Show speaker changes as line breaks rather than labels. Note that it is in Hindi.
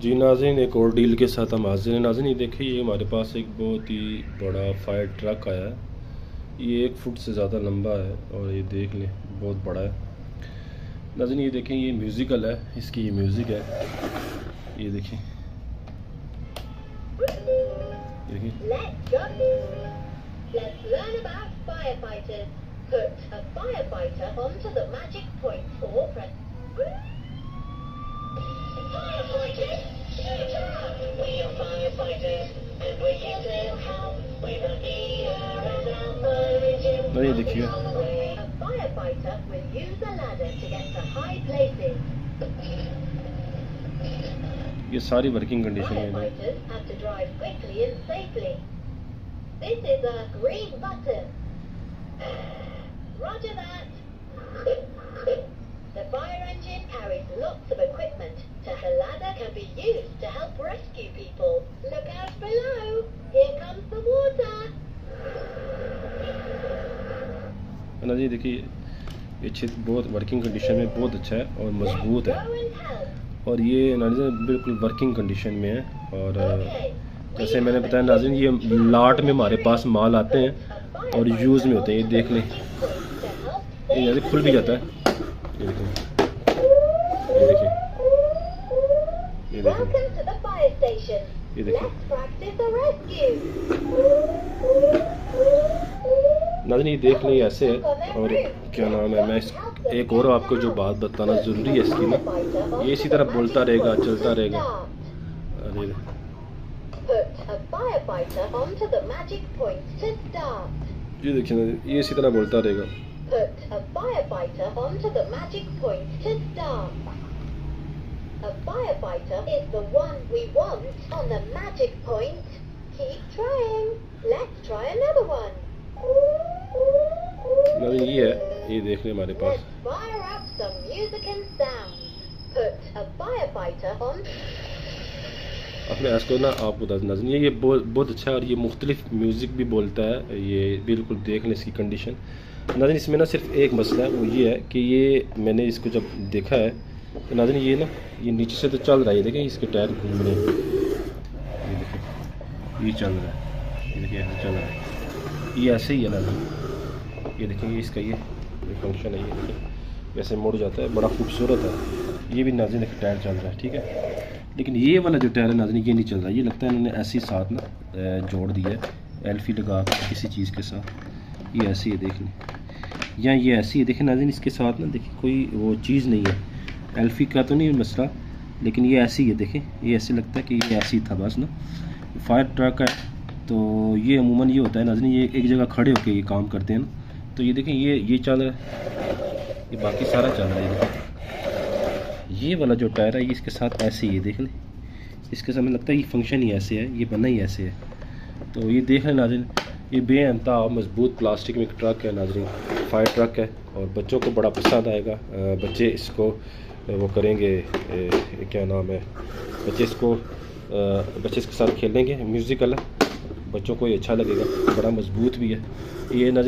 जी नाज़रीन, एक और डील के साथ हम हाजिर हैं। नाज़रीन ये देखिए, ये हमारे पास एक बहुत ही बड़ा फायर ट्रक आया है। ये 1 फुट से ज़्यादा लंबा है और ये देख लें बहुत बड़ा है। नाज़रीन ये देखें, ये म्यूज़िकल है, इसकी ये म्यूज़िक है। ये देखिए, ये देखिए, ये सारी वर्किंग कंडीशन है। This is a green button. Roger that. The fire engine carries lots of equipment. The ladder can be used to help rescue people. Look out below. Here comes the water. ना जी देखिए, ये छत बहुत वर्किंग कंडीशन में बहुत अच्छा है और मजबूत है। और ये नाज़रीन बिल्कुल वर्किंग कंडीशन में है। और जैसे मैंने बताया नाज़रीन, ये लाट में हमारे पास माल आते हैं और यूज़ में होते हैं। ये देख लें, ये खुल भी जाता है। ये देखिए, ये देखिए, ये देखिए, ये देखिए नाज़रीन, ये देख लें ऐसे है। और क्या नाम है, मैं एक और आपको जो बात बताना ज़रूरी है इसकी ना, ये इसी तरह बोलता रहेगा, चलता रहेगा। अरे ये देखिए ना, ये इसी तरह बोलता रहेगा। ये है, ये देख लें हमारे पास। अब मैं इसको ना आपको बता दूँ, ये बहुत अच्छा है और ये मुख्तलिफ म्यूज़िक भी बोलता है। ये बिल्कुल देख लें इसकी कंडीशन। नाज़रीन इसमें ना सिर्फ एक मसला है, वो ये है कि ये मैंने इसको जब देखा है तो नाज़रीन ये ना, ये नीचे से तो चल रहा है। ये देखें, इसके टायर घूम रहे हैं। ये देखें, ये चल रहा है। ये देखिए ऐसे चल रहा है। ये ऐसे ही है नाज़रीन। ये देखें, ये इसका ये फंक्शन है। ये देखें वैसे मुड़ जाता है, बड़ा खूबसूरत है। ये भी नाज़रीन एक टायर चल रहा है, ठीक है। लेकिन ये वाला जो टायर है नाज़रीन, ये नहीं चल रहा। ये लगता है इन्होंने ऐसे ही साथ ना जोड़ दिया है, एल्फी लगा कर किसी चीज़ के साथ। ये ऐसे ही देख लें, या ये ऐसी है देखें नाज़रीन, इसके साथ ना देखिए कोई वो चीज़ नहीं है, एल्फी का तो नहीं मसला, लेकिन ये ऐसी है। देखें, ये ऐसे लगता है कि ये ऐसी था बस ना। फायर ट्रक है तो ये अमूमन ये होता है नाज़रीन, ये एक जगह खड़े होकर ये काम करते हैं ना। तो ये देखें, ये चल रहा है, ये बाकी सारा चल रहा है। देखें, ये वाला जो टायर है ये इसके साथ ऐसे ही है। देख लें, इसके साथ लगता है ये फंक्शन ही ऐसे है, ये बना ही ऐसे है। तो ये देख लें नाज़रीन, ये बेअंतहा मजबूत प्लास्टिक में एक ट्रक है नाज़रीन, फायर ट्रक है। और बच्चों को बड़ा पसंद आएगा। बच्चे इसको वो करेंगे, क्या नाम है, बच्चे इसके साथ खेलेंगे। म्यूज़िकल है, बच्चों को ये अच्छा लगेगा, बड़ा मजबूत भी है ये नाज़रीन।